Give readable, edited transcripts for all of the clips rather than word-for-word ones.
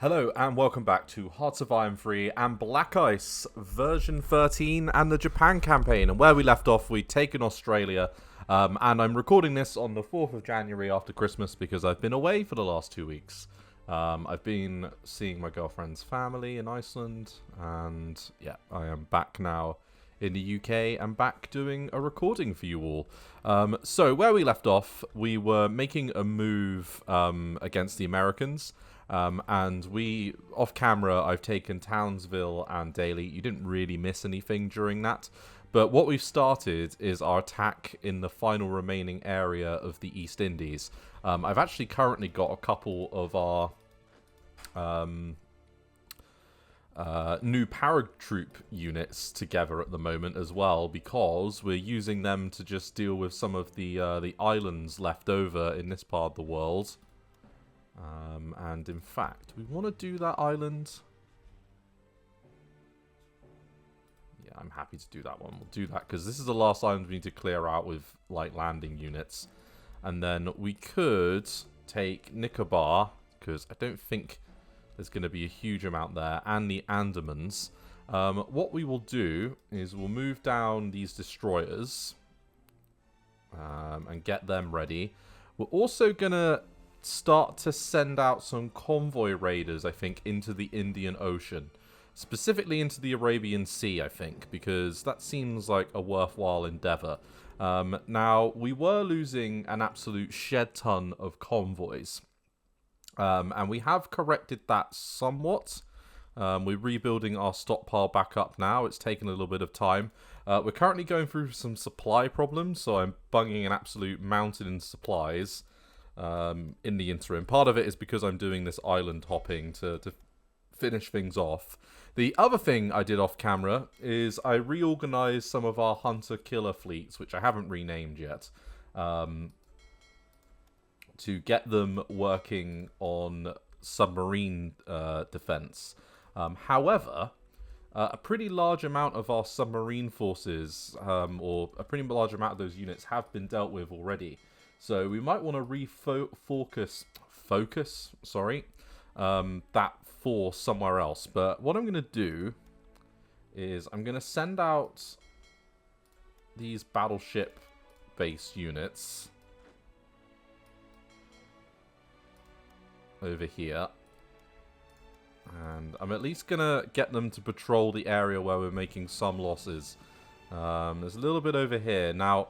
Hello and welcome back to Hearts of Iron 3 and Black Ice version 13 and the Japan campaign. And where we left off, we'd taken Australia, and I'm recording this on the 4th of January after Christmas because I've been away for the last 2 weeks. I've been seeing my girlfriend's family in Iceland, and yeah, I am back now in the UK and back doing a recording for you all. So where we left off, we were making a move against the Americans. And we, off camera, I've taken Townsville and Daly. You didn't really miss anything during that. But what we've started is our attack in the final remaining area of the East Indies. I've actually currently got a couple of our new paratroop units together at the moment as well, because we're using them to just deal with some of the islands left over in this part of the world. And in fact, we want to do that island. Yeah, I'm happy to do that one. We'll do that because this is the last island we need to clear out with like landing units. And then we could take Nicobar, because I don't think there's going to be a huge amount there, and the Andamans. What we will do is we'll move down these destroyers and get them ready. We're also going to start to send out some convoy raiders, I think, into the Indian Ocean. Specifically into the Arabian Sea, I think, because that seems like a worthwhile endeavor. Now, we were losing an absolute shed ton of convoys. And we have corrected that somewhat. We're rebuilding our stockpile back up now. It's taken a little bit of time. We're currently going through some supply problems, so I'm bunging an absolute mountain in supplies in the interim. Part of it is because I'm doing this island hopping to finish things off. The other thing I did off camera is I reorganized some of our hunter-killer fleets, which I haven't renamed yet, to get them working on submarine defense. However, a pretty large amount of our submarine forces, or a pretty large amount of those units, have been dealt with already. So we might want to focus that force somewhere else. But what I'm going to do is I'm going to send out these battleship-based units over here. And I'm at least going to get them to patrol the area where we're making some losses. There's a little bit over here. Now,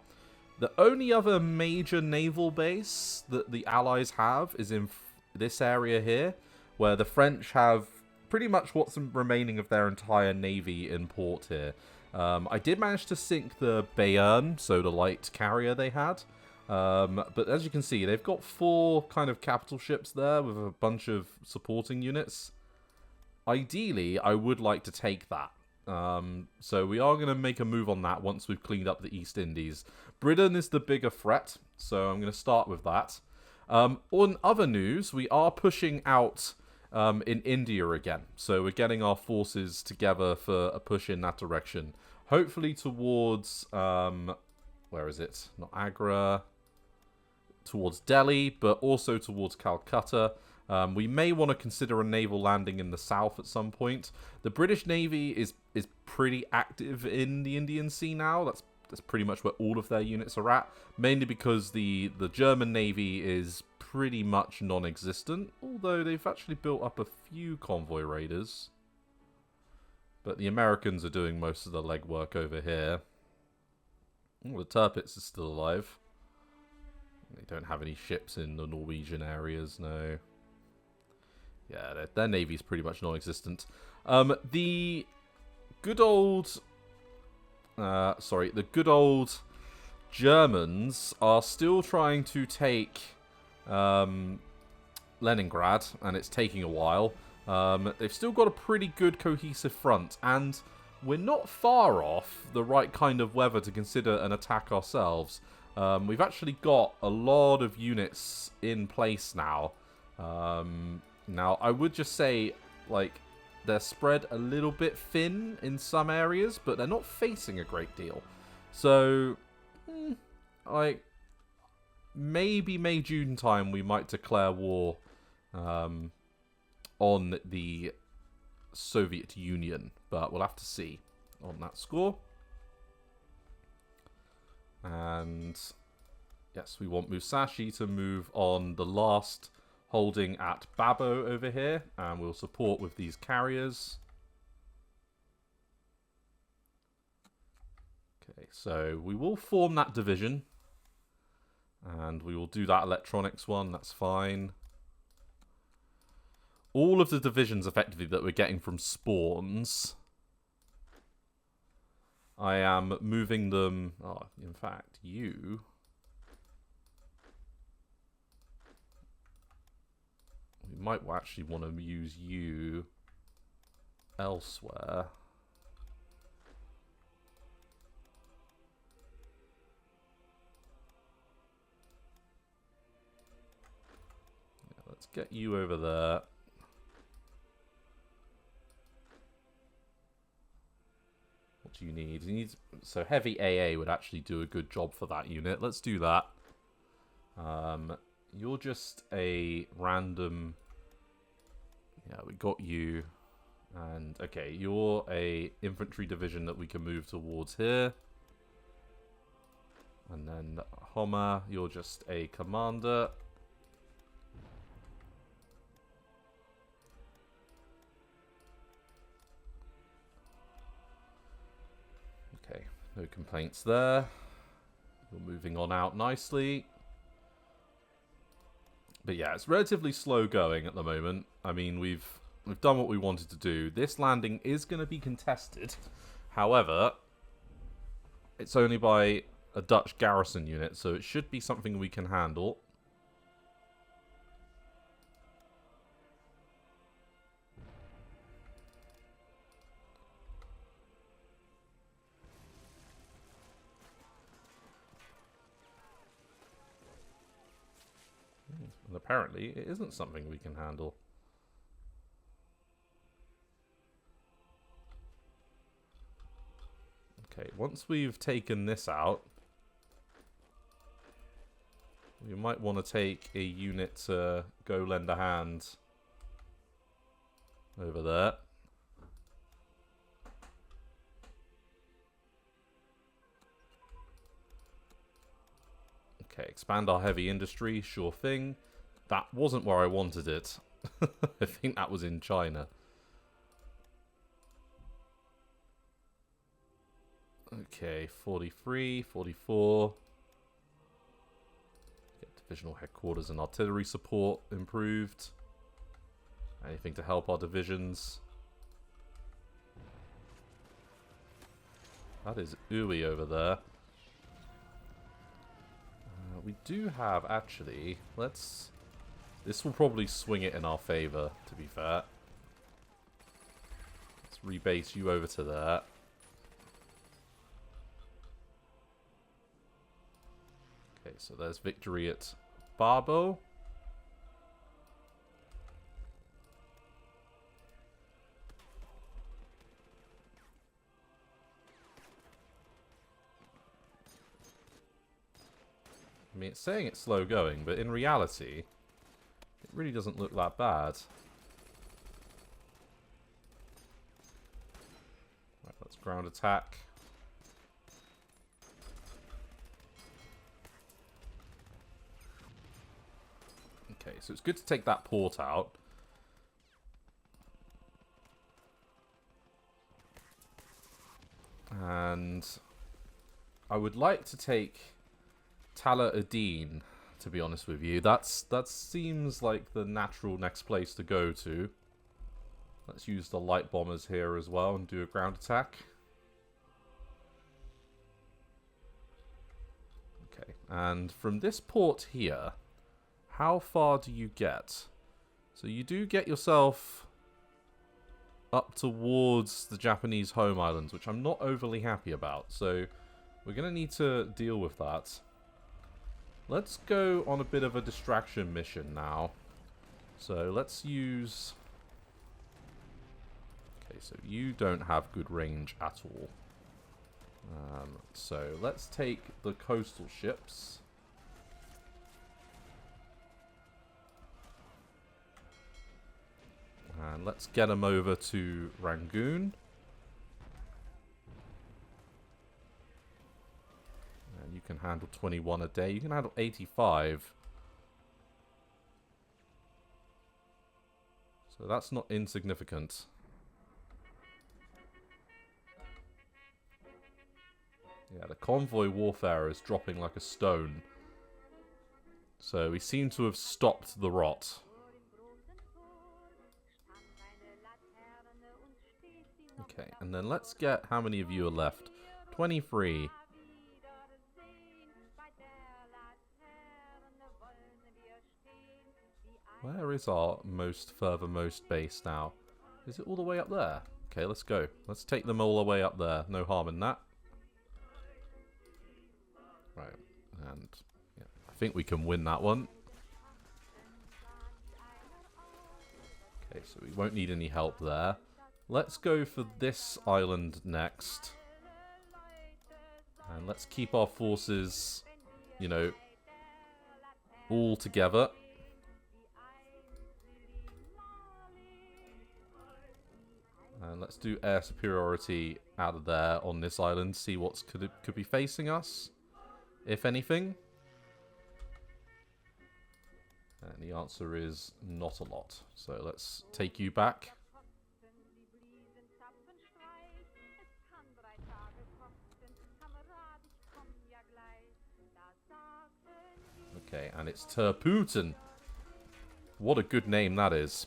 the only other major naval base that the Allies have is in this area here, where the French have pretty much what's remaining of their entire navy in port here. I did manage to sink the Bayern, so the light carrier they had. But as you can see, they've got 4 kind of capital ships there with a bunch of supporting units. Ideally, I would like to take that. So we are going to make a move on that once we've cleaned up the East Indies. Britain is the bigger threat, so I'm going to start with that. On other news, we are pushing out in India again. So we're getting our forces together for a push in that direction. Hopefully towards, where is it? Not Agra. Towards Delhi, but also towards Calcutta. We may want to consider a naval landing in the south at some point. The British Navy is pretty active in the Indian Sea now. That's pretty much where all of their units are at. Mainly because the German Navy is pretty much non-existent. Although they've actually built up a few convoy raiders. But the Americans are doing most of the legwork over here. Oh, the Tirpitz is still alive. They don't have any ships in the Norwegian areas, no. Yeah, their navy's pretty much non-existent. The good old Germans are still trying to take Leningrad, and it's taking a while. They've still got a pretty good cohesive front, and we're not far off the right kind of weather to consider an attack ourselves. We've actually got a lot of units in place now. Now, I would just say, like, they're spread a little bit thin in some areas, but they're not facing a great deal. So, like, maybe May, June time we might declare war on the Soviet Union, but we'll have to see on that score. And yes, we want Musashi to move on the last holding at Babo over here, and we'll support with these carriers. Okay, so we will form that division, and we will do that electronics one, that's fine. All of the divisions, effectively, that we're getting from spawns, I am moving them... Oh, in fact, you... We might actually want to use you elsewhere. Yeah, let's get you over there. What do you need? You need... So heavy AA would actually do a good job for that unit. Let's do that. You're just a random... Yeah, we got you. And, okay, you're a infantry division that we can move towards here. And then Homer, you're just a commander. Okay, no complaints there. You're moving on out nicely. But yeah, it's relatively slow going at the moment. I mean, we've done what we wanted to do. This landing is going to be contested. However, it's only by a Dutch garrison unit, so it should be something we can handle. And apparently, it isn't something we can handle. Okay, once we've taken this out, we might want to take a unit to go lend a hand over there. Okay, expand our heavy industry, sure thing. That wasn't where I wanted it. I think that was in China. Okay, 43, 44. Get divisional headquarters and artillery support improved. Anything to help our divisions. That is ooey over there. We do have, actually, let's... This will probably swing it in our favor, to be fair. Let's rebase you over to there. Okay, so there's victory at Babo. I mean, it's saying it's slow going, but in reality, it really doesn't look that bad. Right, let's ground attack. Okay, so it's good to take that port out. And I would like to take Tala Adin, to be honest with you. That seems like the natural next place to go to. Let's use the light bombers here as well and do a ground attack. Okay, and from this port here, how far do you get? So you do get yourself up towards the Japanese home islands, which I'm not overly happy about. So we're going to need to deal with that. Let's go on a bit of a distraction mission now. So let's use... Okay, so you don't have good range at all. So let's take the coastal ships. And let's get them over to Rangoon. And you can handle 21 a day. You can handle 85. So that's not insignificant. Yeah, the convoy warfare is dropping like a stone. So we seem to have stopped the rot. Okay, and then let's get how many of you are left. 23. Where is our furthermost base now? Is it all the way up there? Okay, let's go. Let's take them all the way up there. No harm in that. Right, and yeah, I think we can win that one. Okay, so we won't need any help there. Let's go for this island next. And let's keep our forces, you know, all together. And let's do air superiority out of there on this island. See what could be facing us, if anything. And the answer is not a lot. So let's take you back. Okay, and it's Terputin. What a good name that is.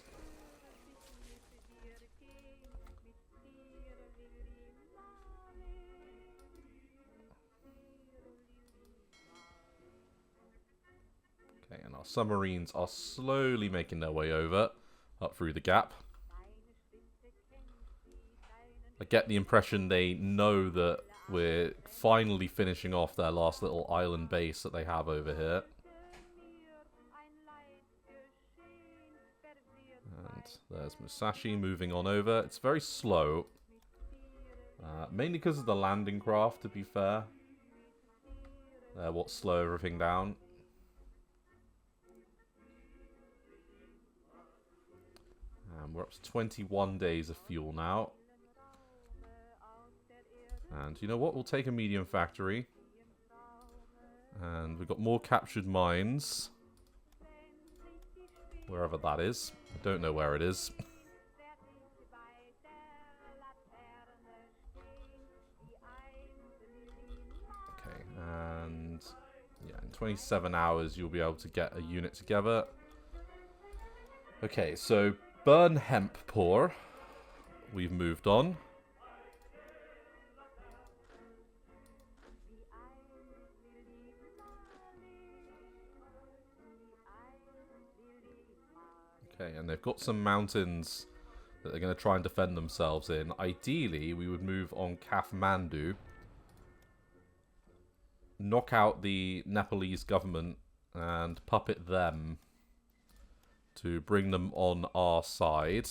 Okay, and our submarines are slowly making their way over, up through the gap. I get the impression they know that we're finally finishing off their last little island base that they have over here. And there's Musashi moving on over. It's very slow. Mainly because of the landing craft, to be fair. They're what slow everything down. And we're up to 21 days of fuel now. And you know what? We'll take a medium factory. And we've got more captured mines. Wherever that is. I don't know where it is. Okay, and yeah, in 27 hours you'll be able to get a unit together. Okay, so burn hemp poor. We've moved on. Okay, and they've got some mountains that they're going to try and defend themselves in. Ideally, we would move on Kathmandu. Knock out the Nepalese government and puppet them to bring them on our side.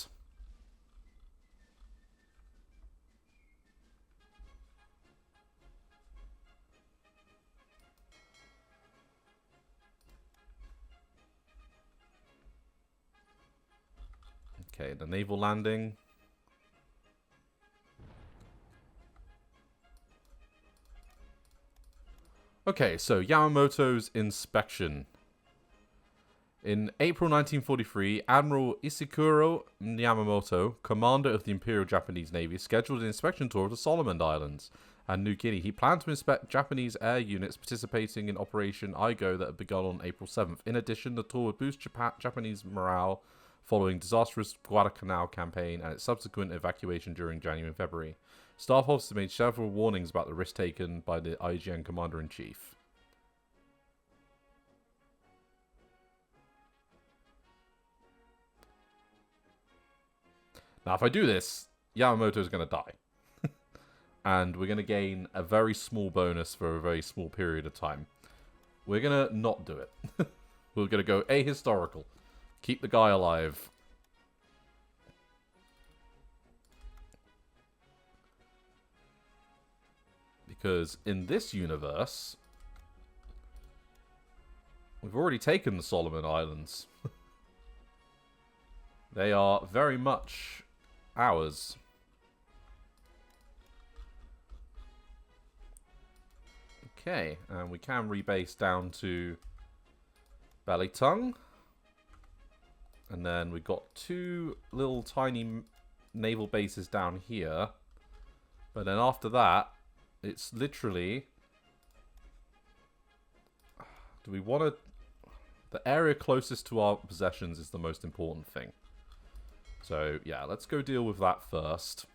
Okay, the naval landing. Okay, so Yamamoto's inspection. In April 1943, Admiral Isakuro Yamamoto, commander of the Imperial Japanese Navy, scheduled an inspection tour of the Solomon Islands and New Guinea. He planned to inspect Japanese air units participating in Operation Igo that had begun on April 7th. In addition, the tour would boost Japanese morale following disastrous Guadalcanal campaign and its subsequent evacuation during January and February. Staff officers made several warnings about the risk taken by the IGN Commander-in-Chief. Now, if I do this, Yamamoto's going to die. And we're going to gain a very small bonus for a very small period of time. We're going to not do it. We're going to go ahistorical. Keep the guy alive. Because in this universe, we've already taken the Solomon Islands. They are very much ours. Okay, and we can rebase down to Belly Tongue. And then we've got two little tiny naval bases down here. But then after that, it's literally... Do we want to... The area closest to our possessions is the most important thing. So, yeah, let's go deal with that first.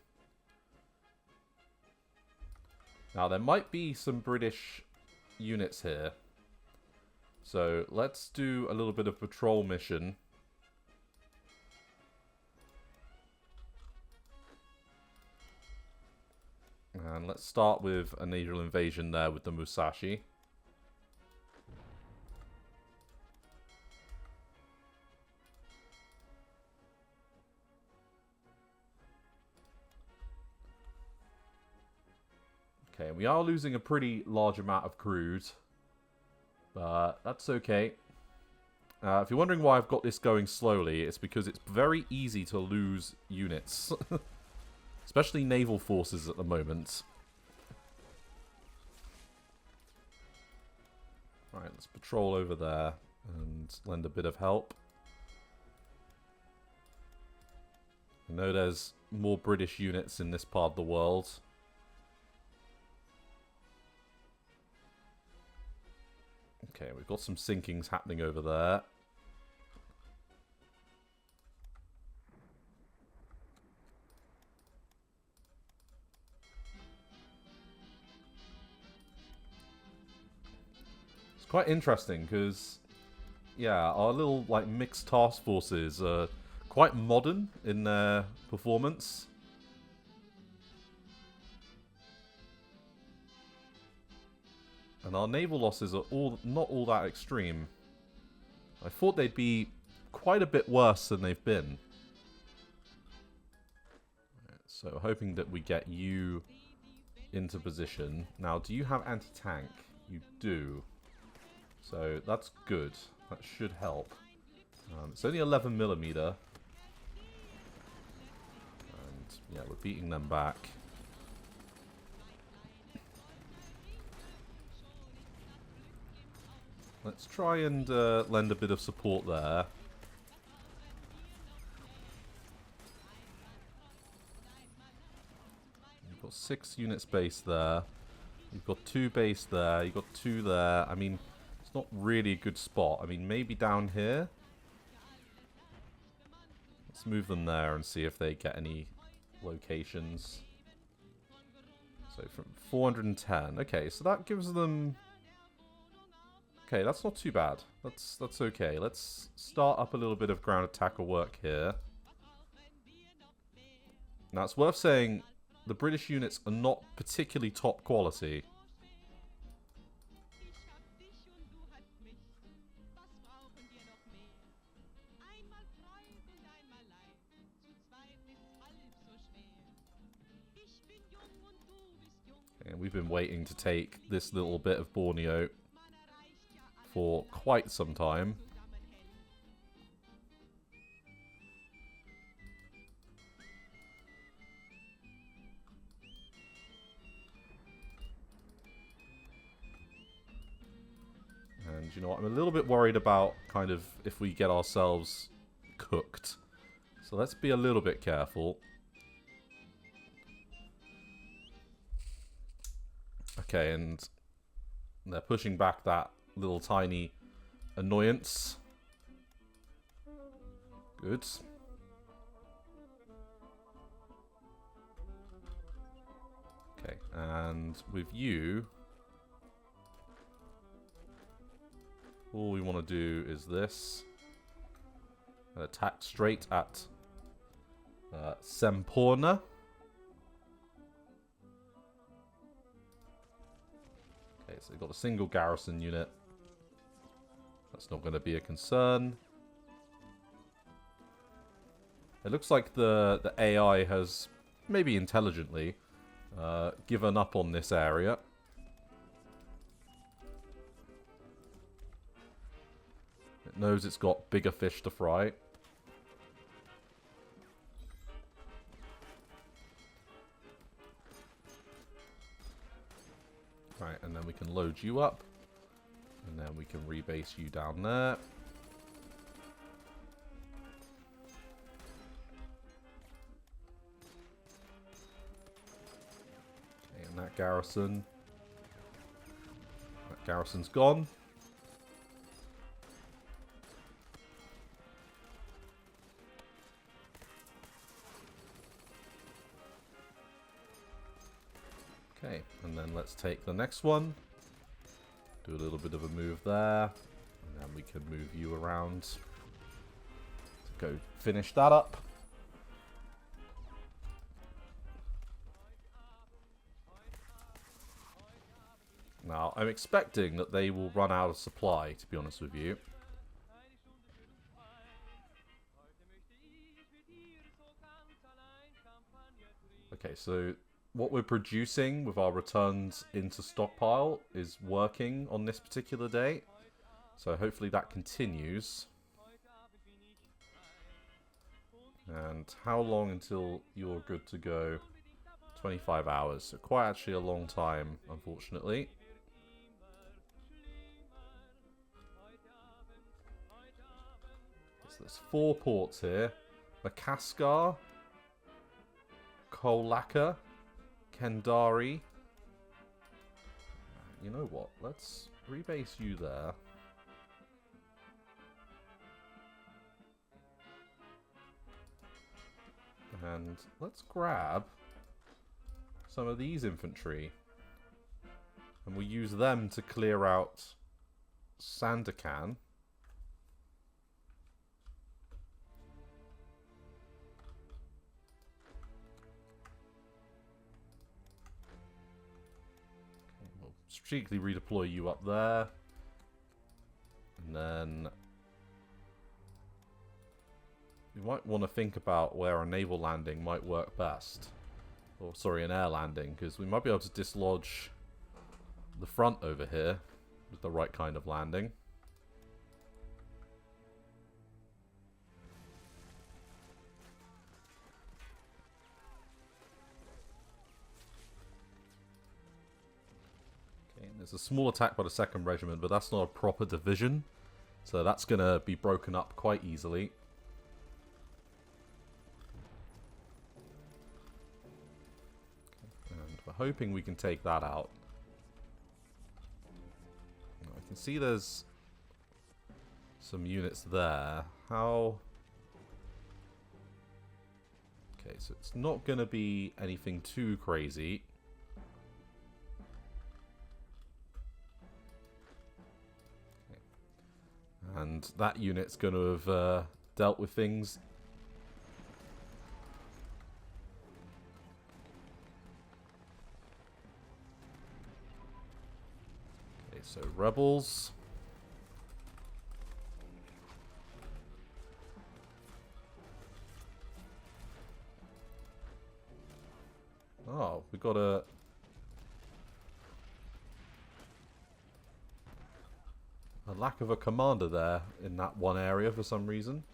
Now, there might be some British units here. So, let's do a little bit of patrol mission. And let's start with a naval invasion there with the Musashi. Okay, we are losing a pretty large amount of crude. But that's okay. If you're wondering why I've got this going slowly, it's because it's very easy to lose units. Especially naval forces at the moment. Right, let's patrol over there and lend a bit of help. I know there's more British units in this part of the world. Okay, we've got some sinkings happening over there. It's quite interesting because, yeah, our little like mixed task forces are quite modern in their performance. And our naval losses are not all that extreme. I thought they'd be quite a bit worse than they've been. So hoping that we get you into position. Now, do you have anti-tank? You do. So that's good. That should help. It's only 11mm. And yeah, we're beating them back. Let's try and lend a bit of support there. You've got 6 units based there. You've got 2 based there. You've got 2 there. I mean, it's not really a good spot. I mean, maybe down here. Let's move them there and see if they get any locations. So from 410. Okay, so that gives them... Okay, that's not too bad. That's okay. Let's start up a little bit of ground attacker work here. Now, it's worth saying the British units are not particularly top quality. And we've been waiting to take this little bit of Borneo for quite some time. And you know what, I'm a little bit worried about kind of if we get ourselves cooked. So let's be a little bit careful. Okay, and they're pushing back that little tiny annoyance. Good. Okay, and with you, all we want to do is this. Attack straight at Semporna. Okay, so we've got a single garrison unit. That's not going to be a concern. It looks like the AI has, maybe intelligently, given up on this area. It knows it's got bigger fish to fry. and then we can load you up. And then we can rebase you down there. Okay, and that garrison. That garrison's gone. Okay, and then let's take the next one. Do a little bit of a move there. And then we can move you around to go finish that up. Now, I'm expecting that they will run out of supply, to be honest with you. Okay, so what we're producing with our returns into stockpile is working on this particular day. So hopefully that continues. And how long until you're good to go? 25 hours. So quite actually a long time, unfortunately. So there's 4 ports here. Makaskar, Kolaka, Kendari. You know what? Let's rebase you there. And let's grab some of these infantry. And we'll use them to clear out Sandakan. Strategically redeploy you up there. And then we might want to think about where a naval landing might work best. Or, sorry, an air landing, because we might be able to dislodge the front over here with the right kind of landing. There's a small attack by the 2nd Regiment, but that's not a proper division. So that's going to be broken up quite easily. Okay. And we're hoping we can take that out. I can see there's some units there. How... Okay, so it's not going to be anything too crazy. And that unit's going to have dealt with things. Okay, so rebels. Oh, we got a lack of a commander there in that one area for some reason.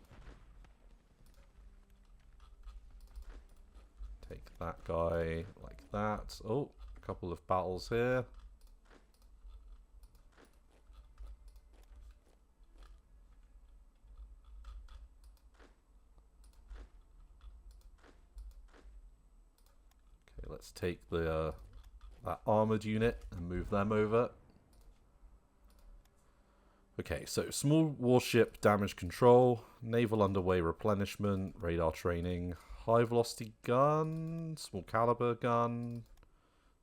Take that guy like that. Oh, a couple of battles here. Okay, let's take the that armored unit and move them over. Okay, so small warship damage control, naval underway replenishment, radar training, high velocity gun, small caliber gun,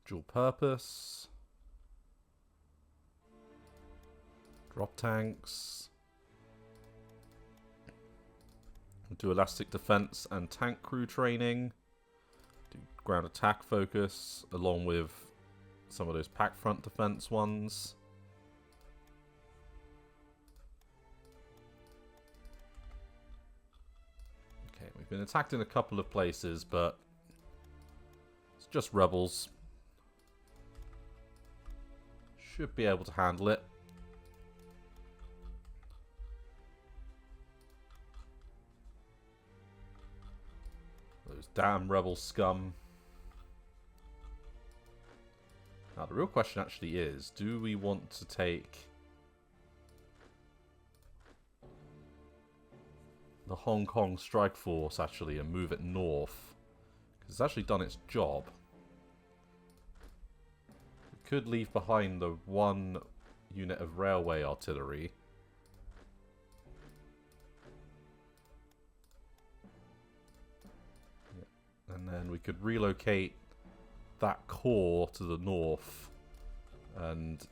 dual purpose, drop tanks, do elastic defense and tank crew training, do ground attack focus, along with some of those pack front defense ones. We've been attacked in a couple of places, but it's just rebels. Should be able to handle it. Those damn rebel scum. Now, the real question actually is, do we want to take the Hong Kong Strike Force, actually, and move it north? Because it's actually done its job. We could leave behind the one unit of railway artillery. Yeah. And then we could relocate that corps to the north and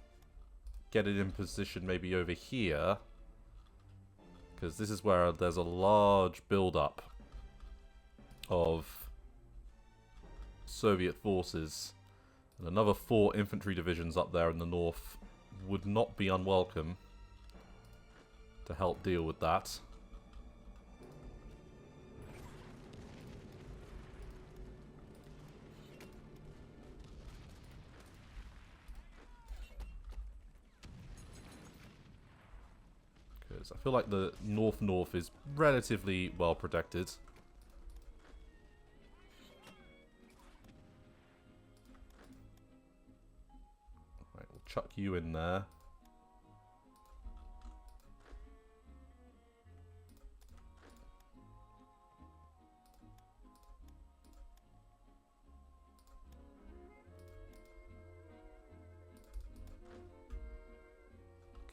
get it in position maybe over here, because this is where there's a large build-up of Soviet forces, and another 4 infantry divisions up there in the north would not be unwelcome to help deal with that. I feel like the north is relatively well protected. Right, we'll chuck you in there.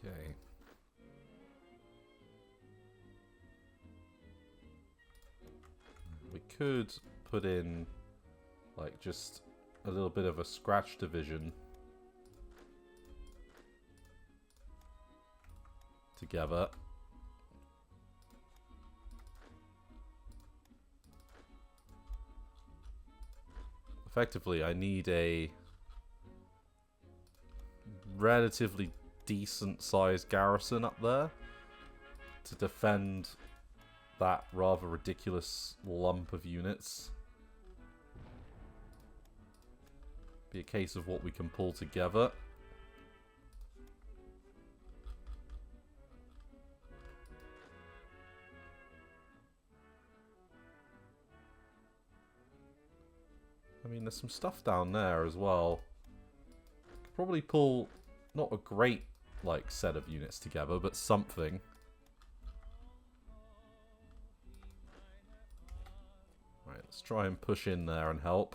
Okay. We could put in, like, just a little bit of a scratch division together. Effectively, I need a relatively decent-sized garrison up there to defend that rather ridiculous lump of units. Be a case of what we can pull together. I mean, there's some stuff down there as well. Could probably pull not a great, like, set of units together, but something. Right, let's try and push in there and help.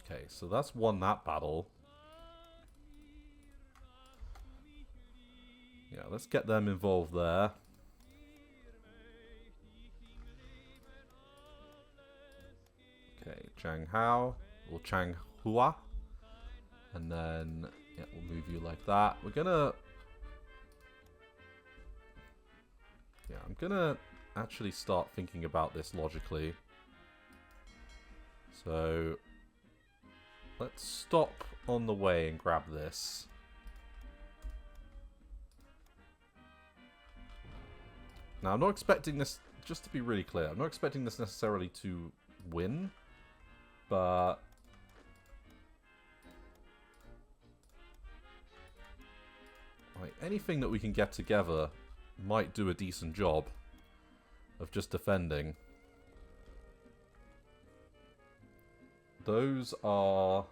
Okay, so that's won that battle. Yeah, let's get them involved there. Okay, Changhao or Changhua. And then, yeah, we'll move you like that. We're gonna... Yeah, I'm gonna actually start thinking about this logically. So... let's stop on the way and grab this. Now, I'm not expecting this, just to be really clear, I'm not expecting this necessarily to win, but... like, anything that we can get together might do a decent job of just defending. Those are...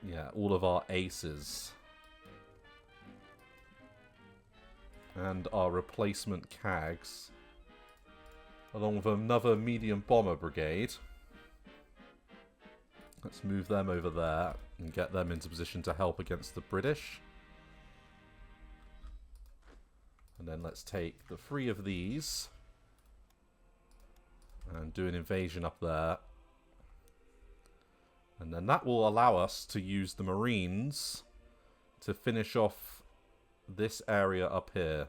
yeah, all of our aces. And our replacement CAGs. Along with another medium bomber brigade. Let's move them over there and get them into position to help against the British. And then let's take the 3 of these and do an invasion up there. And then that will allow us to use the Marines to finish off this area up here.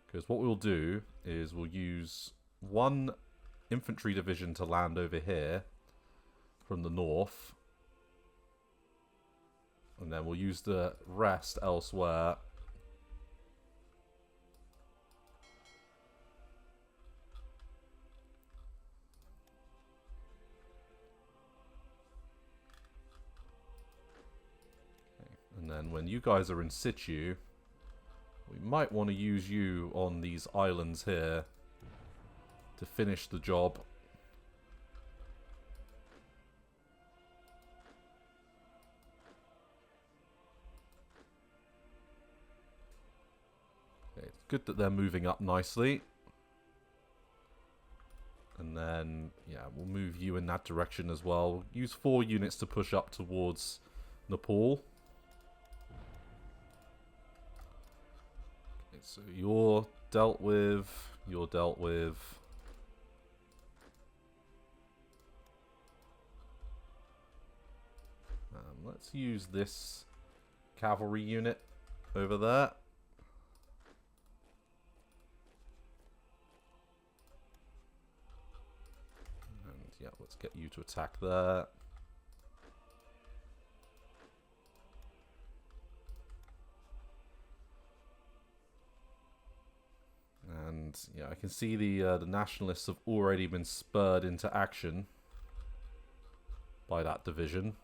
Because what we'll do is we'll use 1 infantry division to land over here from the north. And then we'll use the rest elsewhere. then when you guys are in situ, we might want to use you on these islands here to finish the job. Okay, it's good that they're moving up nicely. And then, yeah, we'll move you in that direction as well. We'll use 4 units to push up towards Nepal. Okay, so you're dealt with. You're dealt with. Let's use this cavalry unit over there. Yeah, let's get you to attack there. And yeah, I can see the nationalists have already been spurred into action by that division.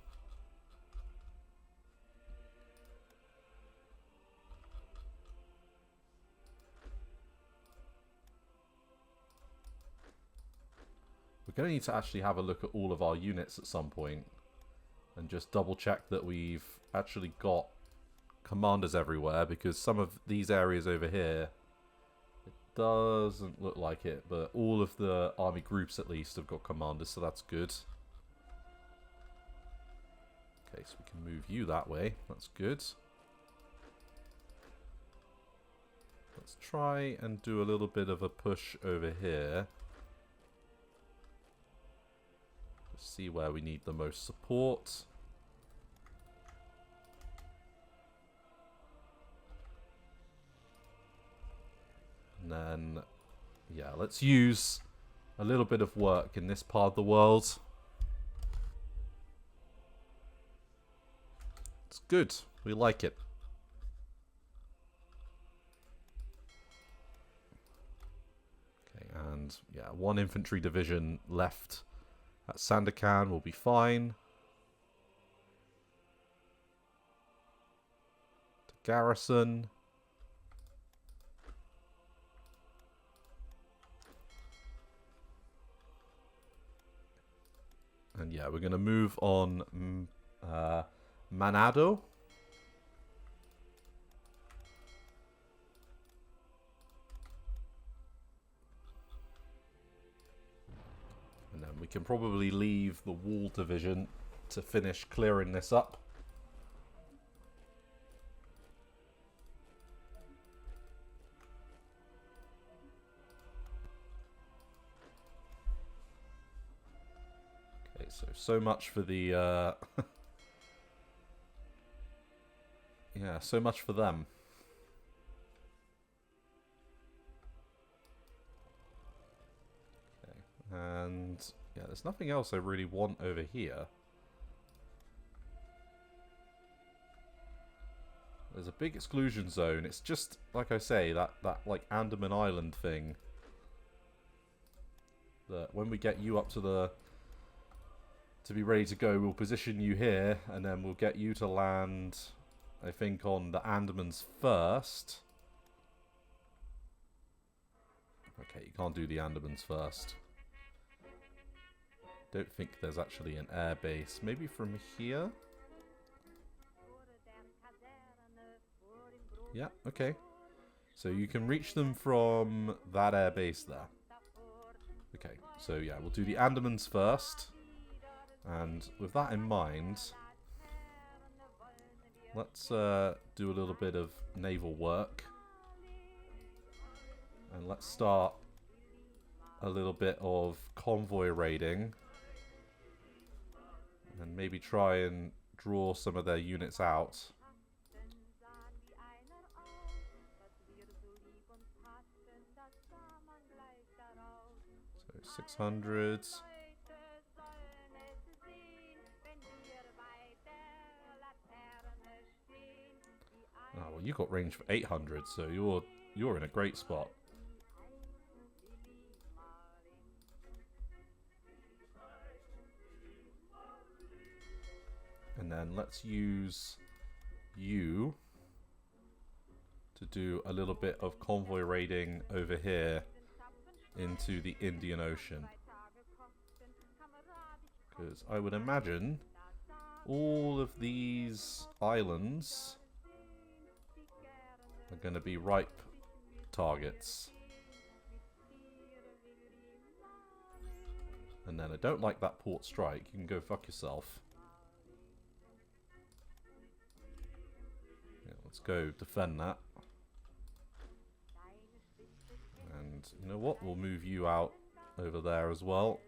We're going to need to actually have a look at all of our units at some point and just double check that we've actually got commanders everywhere, because some of these areas over here, it doesn't look like it, but all of the army groups at least have got commanders, so that's good. Okay, so we can move you that way. That's good. Let's try and do a little bit of a push over here. See where we need the most support. And then, yeah, let's use a little bit of work in this part of the world. It's good. We like it. Okay, and yeah, 1 infantry division left. At Sandakan will be fine. To garrison. And yeah, we're going to move on Manado. And then we can probably leave the Wall Division to finish clearing this up. Okay, so much for the... yeah, so much for them. And yeah, there's nothing else I really want over here. There's a big exclusion zone. It's just, like I say, that like Andaman Island thing. That when we get you up to be ready to go, we'll position you here, and then we'll get you to land, I think, on the Andamans first. Okay, you can't do the Andamans first. Don't think there's actually an air base. Maybe from here? Yeah, okay. So you can reach them from that air base there. Okay, so yeah, we'll do the Andamans first. And with that in mind, let's do a little bit of naval work. And let's start a little bit of convoy raiding. And maybe try and draw some of their units out. So 600. Oh, well, you got range for 800, so you're in a great spot. And then let's use you to do a little bit of convoy raiding over here into the Indian Ocean. Because I would imagine all of these islands are going to be ripe targets. And then I don't like that port strike. You can go fuck yourself. Yeah, let's go defend that. And you know what? We'll move you out over there as well.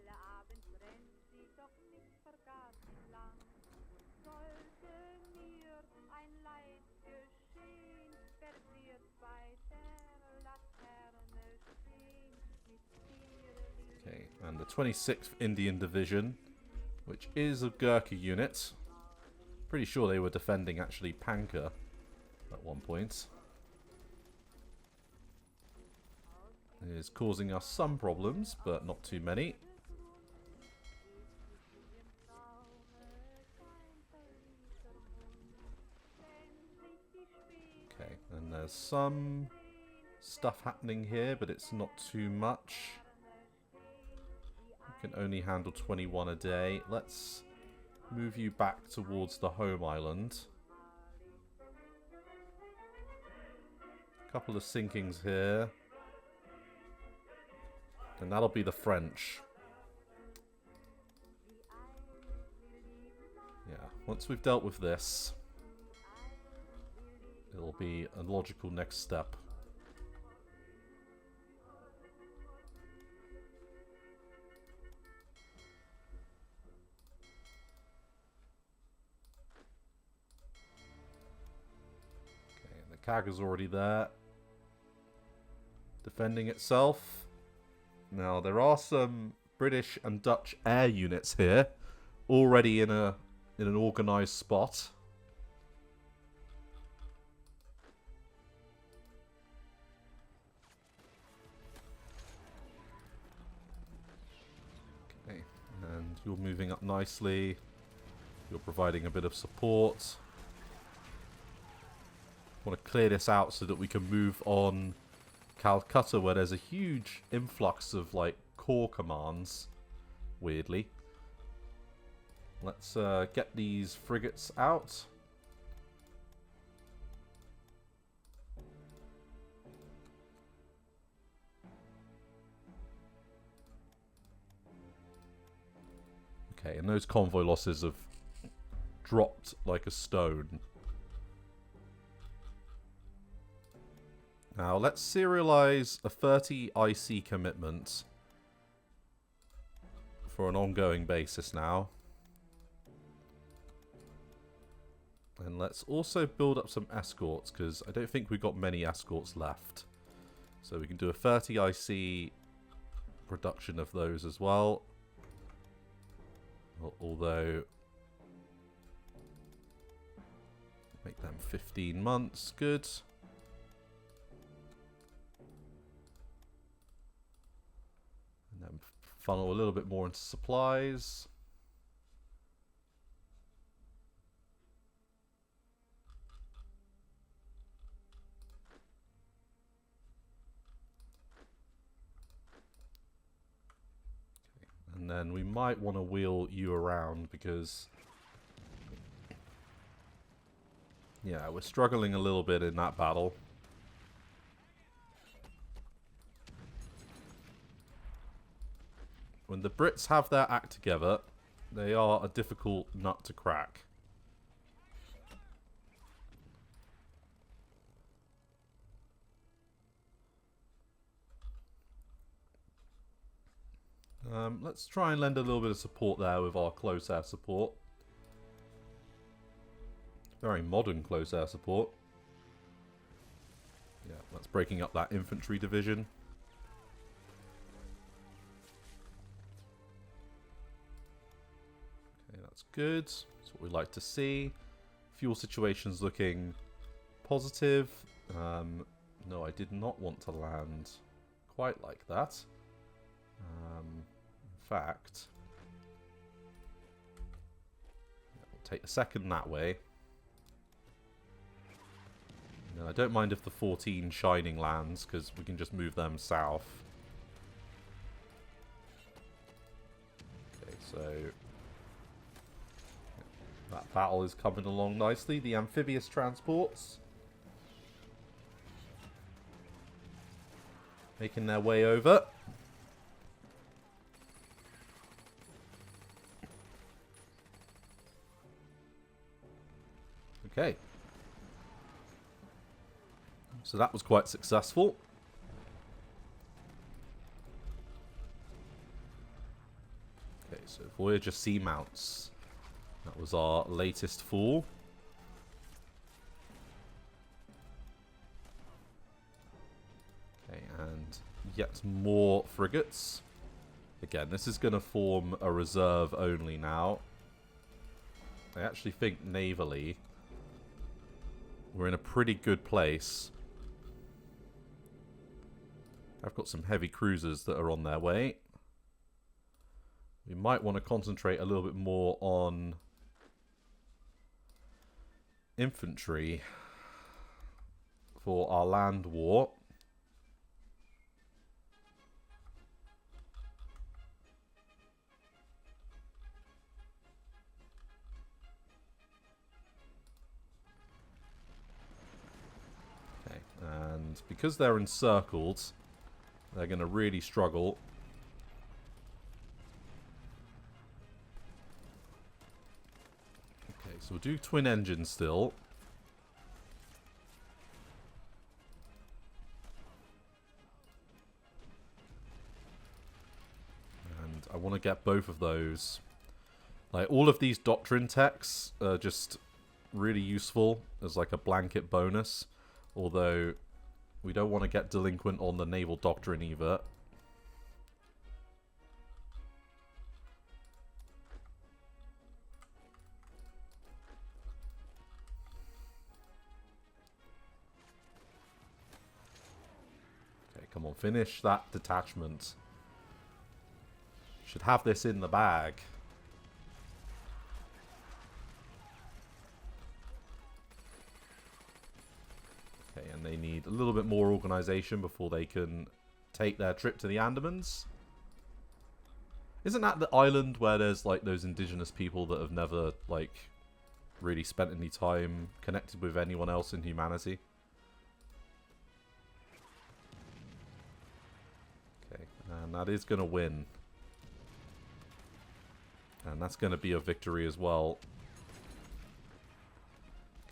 Okay, and the 26th Indian Division, which is a Gurkha unit. Pretty sure they were defending actually Panka at one point. It is causing us some problems, but not too many. Okay, and there's some stuff happening here, but it's not too much. We can only handle 21 a day. Let's move you back towards the home island. A couple of sinkings here. And that'll be the French. Yeah, once we've dealt with this, it'll be a logical next step. Okay, the Kaga's already there, defending itself. Now, there are some British and Dutch air units here, already in an organised spot. Okay, and you're moving up nicely. You're providing a bit of support. I want to clear this out so that we can move on Calcutta, where there's a huge influx of like core commands, weirdly. Let's get these frigates out. Okay, and those convoy losses have dropped like a stone. Now, let's serialize a 30 IC commitment for an ongoing basis now. And let's also build up some escorts, because I don't think we've got many escorts left. So we can do a 30 IC production of those as well. Although, make them 15 months, good. And funnel a little bit more into supplies. Okay. And then we might want to wheel you around because, yeah, we're struggling a little bit in that battle. When the Brits have their act together, they are a difficult nut to crack. Let's try and lend a little bit of support there with our close air support. Very modern close air support. Yeah, that's breaking up that infantry division. That's good. That's what we like to see. Fuel situation's looking positive. No, I did not want to land quite like that. In fact, we'll take a second that way. No, I don't mind if the 14 Shining lands, because we can just move them south. Okay, so that battle is coming along nicely. The amphibious transports making their way over. Okay. So that was quite successful. Okay, so Voyager Seamounts. That was our latest fall. Okay, and yet more frigates. Again, this is going to form a reserve only now. I actually think navally we're in a pretty good place. I've got some heavy cruisers that are on their way. We might want to concentrate a little bit more on infantry for our land war. Okay, and because they're encircled, they're going to really struggle. Okay, so we'll do twin engines still. And I want to get both of those. Like, all of these doctrine techs are just really useful as like a blanket bonus. Although we don't want to get delinquent on the naval doctrine either. Okay, come on, finish that detachment. Should have this in the bag. Okay, and they need a little bit more organization before they can take their trip to the Andamans. Isn't that the island where there's like those indigenous people that have never like really spent any time connected with anyone else in humanity? Okay, and that is going to win. And that's going to be a victory as well.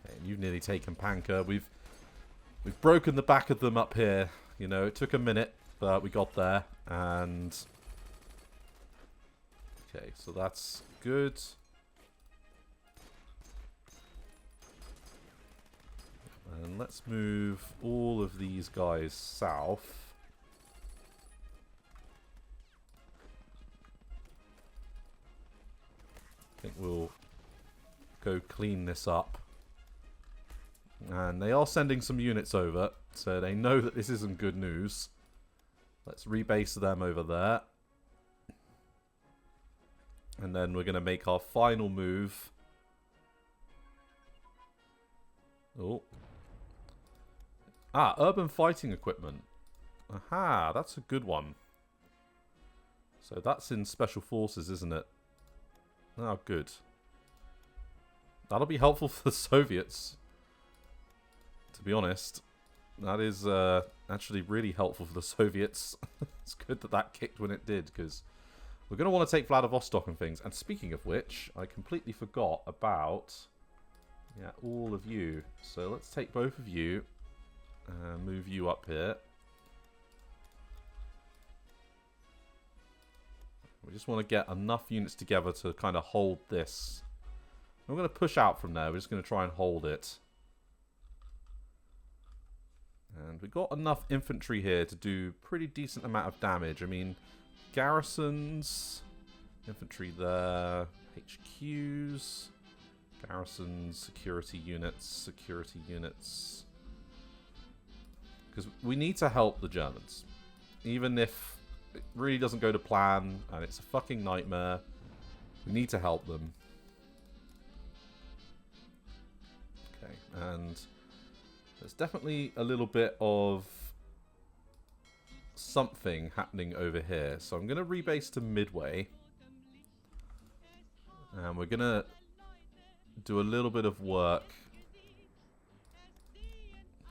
Okay, you've nearly taken Panka. We've broken the back of them up here. You know, it took a minute, but we got there. And okay, so that's good. And let's move all of these guys south. I think we'll go clean this up. And they are sending some units over, so they know that this isn't good news. Let's rebase them over there. And then we're going to make our final move. Oh. Ah, urban fighting equipment. Aha, that's a good one. So that's in Special Forces, isn't it? Oh, good. That'll be helpful for the Soviets. To be honest, that is actually really helpful for the Soviets. It's good that that kicked when it did, because we're going to want to take Vladivostok and things. And speaking of which, I completely forgot about all of you. So let's take both of you and move you up here. We just want to get enough units together to kind of hold this. We're going to push out from there. We're just going to try and hold it. And we've got enough infantry here to do pretty decent amount of damage. I mean, garrisons, infantry there, HQs, garrisons, security units. Because we need to help the Germans. Even if it really doesn't go to plan and it's a fucking nightmare, we need to help them. Okay, and There's definitely a little bit of something happening over here. So I'm going to rebase to Midway. And we're going to do a little bit of work.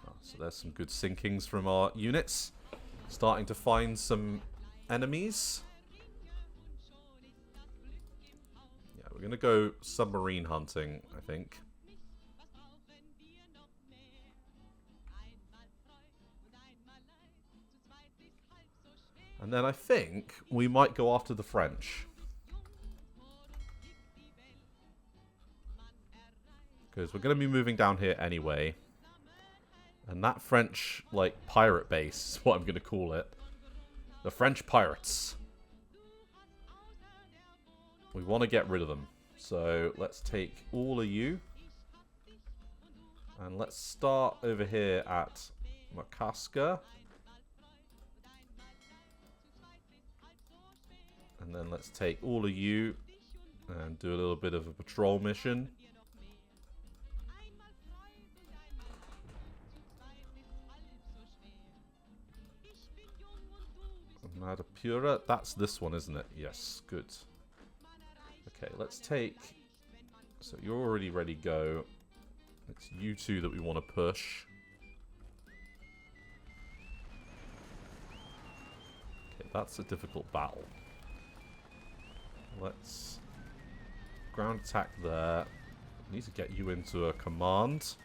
Oh, so there's some good sinkings from our units. Starting to find some enemies. Yeah, we're going to go submarine hunting, I think. And then I think we might go after the French. Because we're going to be moving down here anyway. And that French, like, pirate base is what I'm going to call it. The French pirates. We want to get rid of them. So let's take all of you. And let's start over here at Makaska. And then let's take all of you and do a little bit of a patrol mission. Madapura, that's this one, isn't it? Yes, good. Okay, let's take... So you're already ready to go. It's you two that we want to push. Okay, that's a difficult battle. Let's ground attack there. Need to get you into a command.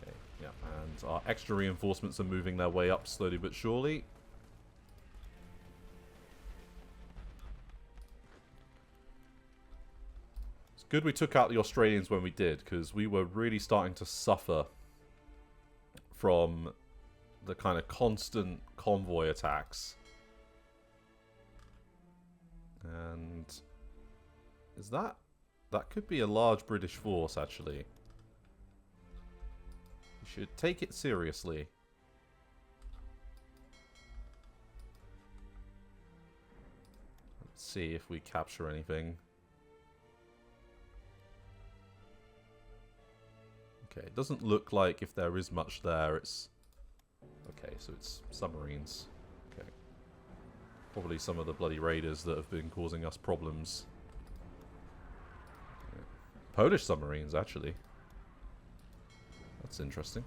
Okay, yeah, and our extra reinforcements are moving their way up slowly but surely. Good we took out the Australians when we did, because we were really starting to suffer from the kind of constant convoy attacks. And is that... That could be a large British force, actually. We should take it seriously. Let's see if we capture anything. Okay, it doesn't look like if there is much there, it's... Okay, so it's submarines. Okay. Probably some of the bloody raiders that have been causing us problems. Yeah. Polish submarines, actually. That's interesting.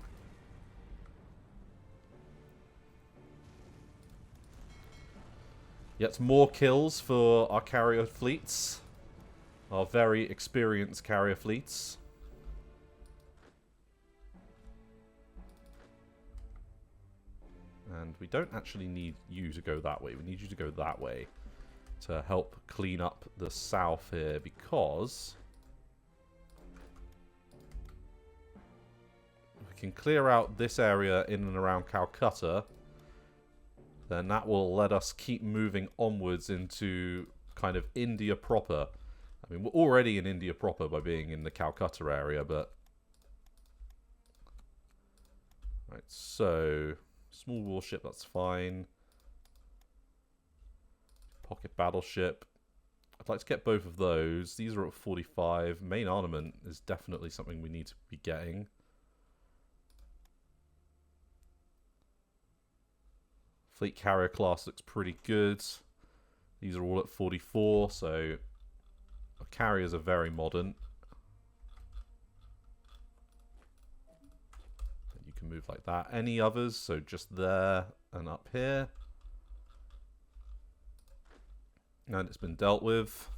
Yet more kills for our carrier fleets. Our very experienced carrier fleets. And we don't actually need you to go that way. We need you to go that way to help clean up the south here, because if we can clear out this area in and around Calcutta, then that will let us keep moving onwards into kind of India proper. I mean, we're already in India proper by being in the Calcutta area, but... Right, so... Small warship, that's fine. Pocket battleship. I'd like to get both of those. These are at 45. Main armament is definitely something we need to be getting. Fleet carrier class looks pretty good. These are all at 44, so our carriers are very modern. Can move like that. Any others? So just there and up here. And it's been dealt with.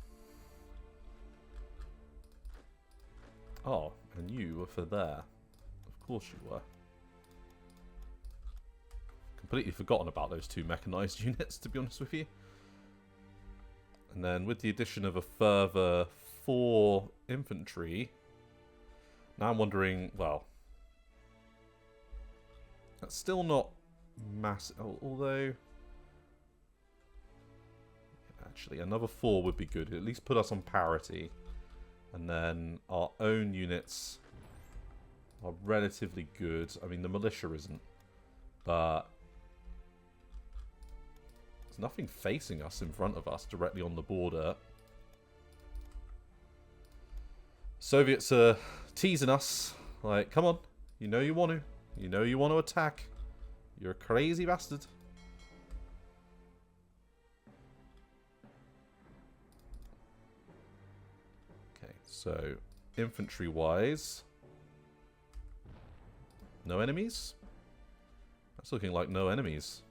Oh, and you were for there. Of course you were. Completely forgotten about those two mechanized units, to be honest with you. And then with the addition of a further 4 infantry, now I'm wondering, well... That's still not massive, although... Actually, another 4 would be good. At least put us on parity. And then our own units are relatively good. I mean, the militia isn't. But... There's nothing facing us in front of us, directly on the border. Soviets are teasing us. Like, come on. You know you want to. You know you want to attack. You're a crazy bastard. Okay, so infantry-wise, no enemies? That's looking like no enemies.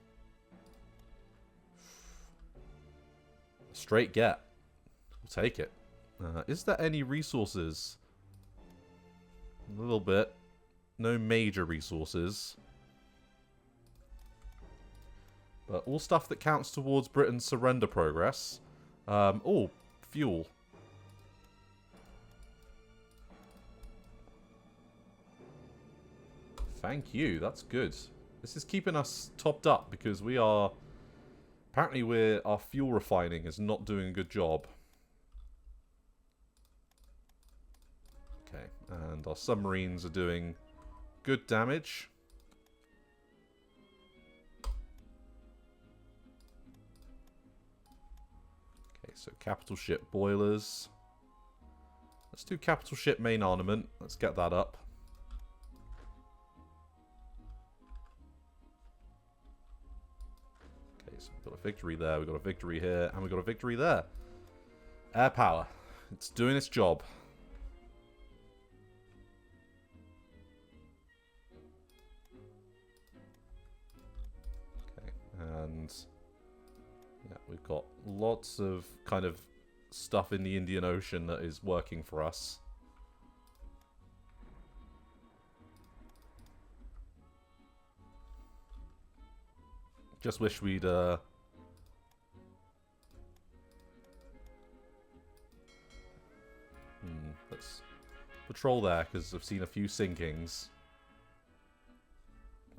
Straight get. We'll take it. Is there any resources? A little bit. No major resources. But all stuff that counts towards Britain's surrender progress. Oh, fuel. Thank you, that's good. This is keeping us topped up because we are... Apparently our fuel refining is not doing a good job. Okay, and our submarines are doing good damage. Okay, so capital ship boilers. Let's do capital ship main armament. Let's get that up. Okay, so we've got a victory there, we've got a victory here, and we've got a victory there. Air power. It's doing its job. And yeah, we've got lots of kind of stuff in the Indian Ocean that is working for us. Just wish we'd let's patrol there because I've seen a few sinkings.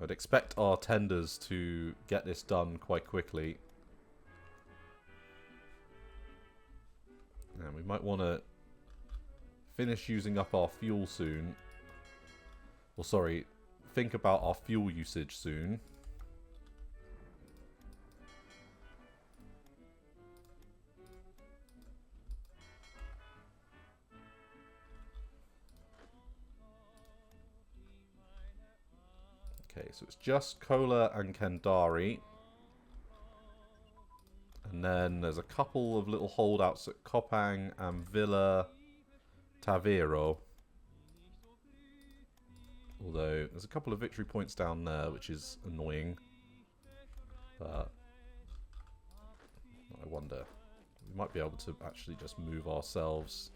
I'd expect our tenders to get this done quite quickly. And we might want to finish using up our fuel soon. Well, sorry, think about our fuel usage soon. Okay, so it's just Kola and Kendari. And then there's a couple of little holdouts at Kopang and Villa Tavero. Although, there's a couple of victory points down there, which is annoying. But I wonder. We might be able to actually just move ourselves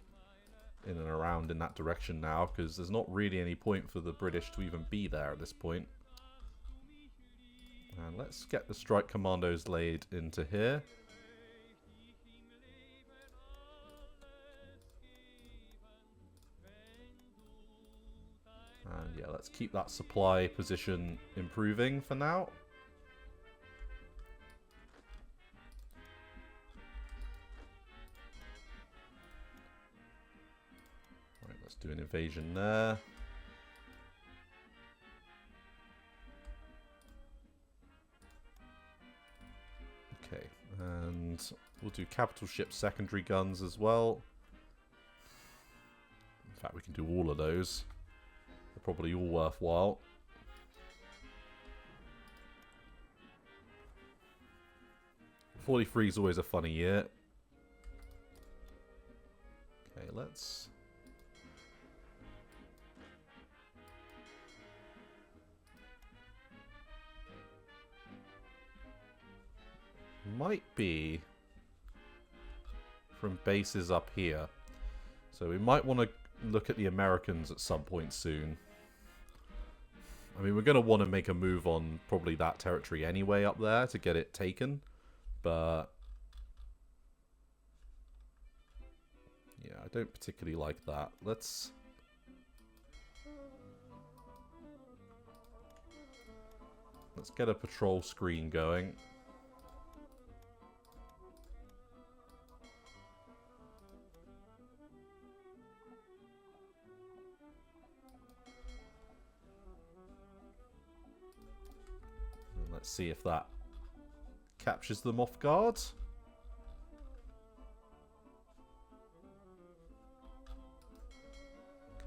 in and around in that direction now, because there's not really any point for the British to even be there at this point. And let's get the strike commandos laid into here. And yeah, let's keep that supply position improving for now. Right, let's do an invasion there. Okay, and we'll do capital ship secondary guns as well. In fact, we can do all of those. They're probably all worthwhile. '43 is always a funny year. Okay, let's... might be from bases up here. So we might want to look at the Americans at some point soon. I mean, we're going to want to make a move on probably that territory anyway up there to get it taken. But yeah, I don't particularly like that. Let's get a patrol screen going. See if that Captures them off guard.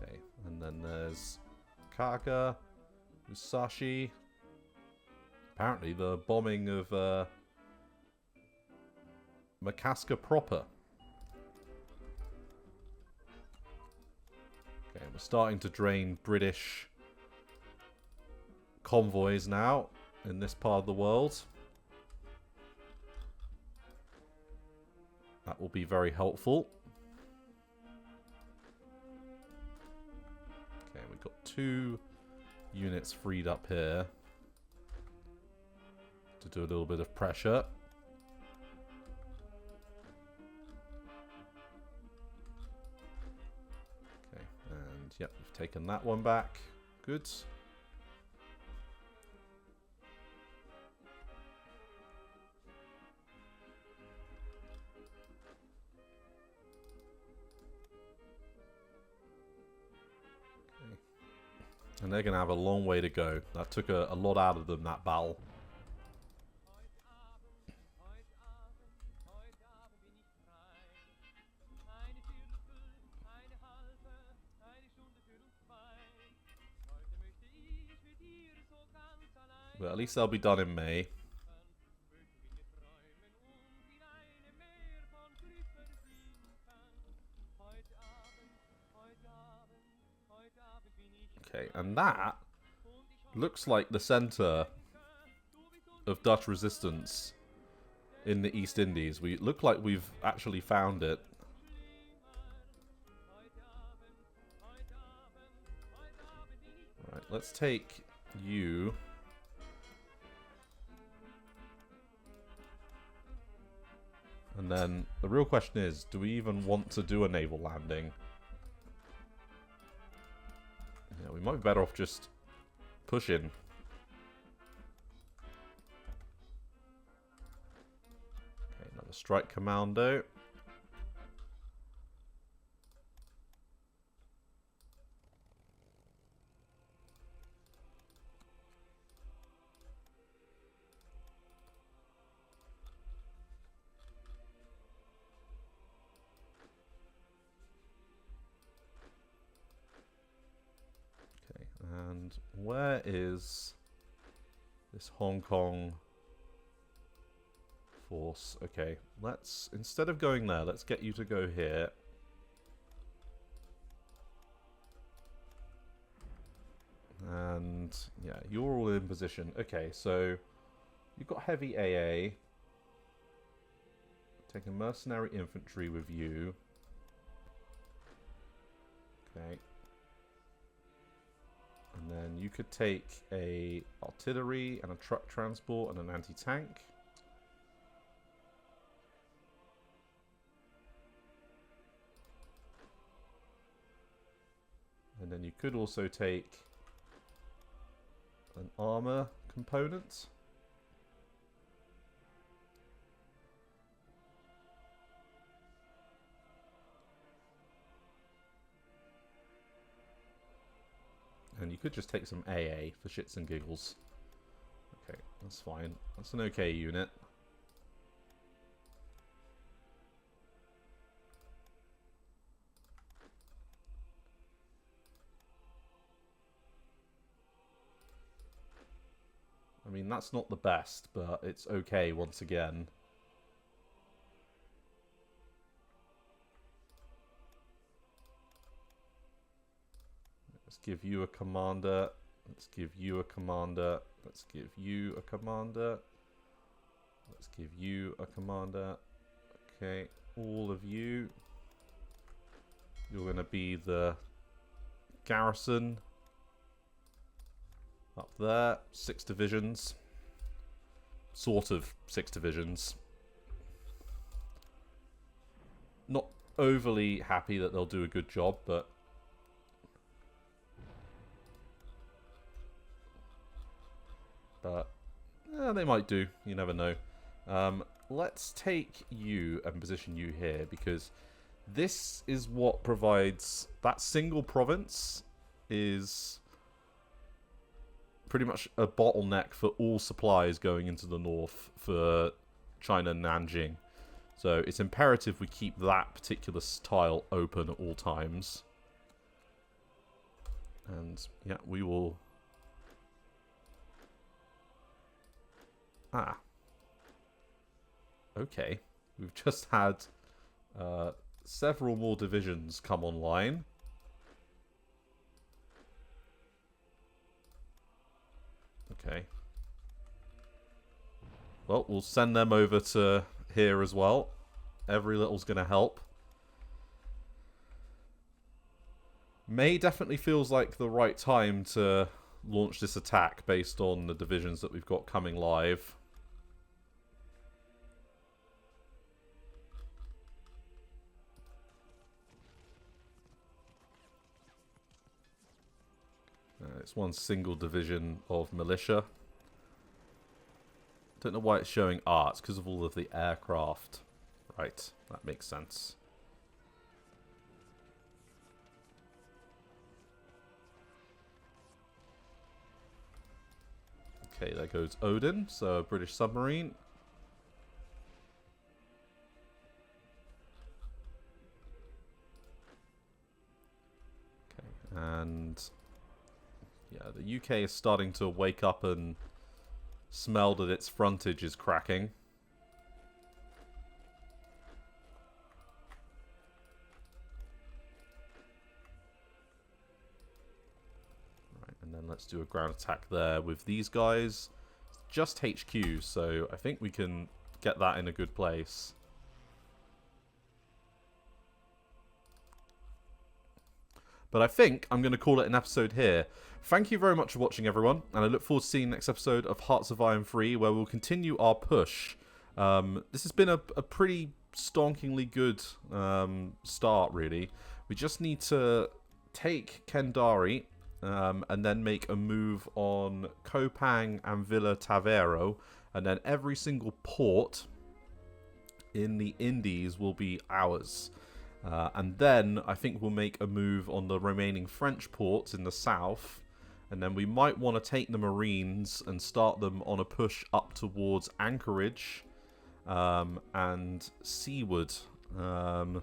Okay, and then there's Kaga, Musashi. Apparently the bombing of Makaska proper. Okay, we're starting to drain British convoys now in this part of the world. That will be very helpful. Okay, we've got 2 units freed up here to do a little bit of pressure. Okay, and yep, we've taken that one back. Good. And they're going to have a long way to go. That took a lot out of them, that battle. But at least they'll be done in May. Okay, and that looks like the center of Dutch resistance in the East Indies. We look like we've actually found it. Right, let's take you. And then the real question is, do we even want to do a naval landing? Yeah, we might be better off just pushing. Okay, another strike commando. And where is this Hong Kong force? Okay, let's, instead of going there, let's get you to go here. And yeah, you're all in position. Okay, so you've got heavy AA. Taking mercenary infantry with you. Okay. And then you could take a artillery and a truck transport and an anti-tank. And then you could also take an armor component. And you could just take some AA for shits and giggles. Okay, that's fine. That's an okay unit. I mean, that's not the best, but it's okay once again. Let's give you a commander. Let's give you a commander. Let's give you a commander. Let's give you a commander. Okay, all of you. You're going to be the garrison. Up there. 6 divisions. Sort of 6 divisions. Not overly happy that they'll do a good job, but they might do. You never know. Let's take you and position you here, because this is what provides... That single province is pretty much a bottleneck for all supplies going into the north for China Nanjing. So it's imperative we keep that particular tile open at all times. And yeah, we will... Ah. Okay. We've just had several more divisions come online. Okay. Well, we'll send them over to here as well. Every little's going to help. May definitely feels like the right time to launch this attack based on the divisions that we've got coming live. It's one single division of militia. Don't know why it's showing it's because of all of the aircraft. Right, that makes sense. Okay, there goes Odin, so a British submarine. Okay, and yeah, the UK is starting to wake up and smell that its frontage is cracking. Right, and then let's do a ground attack there with these guys. It's just HQ, so I think we can get that in a good place. But I think I'm going to call it an episode here. Thank you very much for watching, everyone. And I look forward to seeing the next episode of Hearts of Iron 3, where we'll continue our push. This has been a pretty stonkingly good start, really. We just need to take Kendari and then make a move on Kopang and Villa Tavero. And then every single port in the Indies will be ours. And then I think we'll make a move on the remaining French ports in the south. And then we might want to take the Marines and start them on a push up towards Anchorage and seaward. And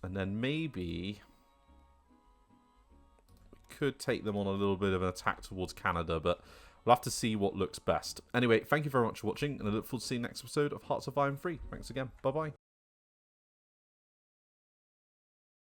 then maybe we could take them on a little bit of an attack towards Canada, but we'll have to see what looks best. Anyway, thank you very much for watching, and I look forward to seeing the next episode of Hearts of Iron 3. Thanks again. Bye-bye.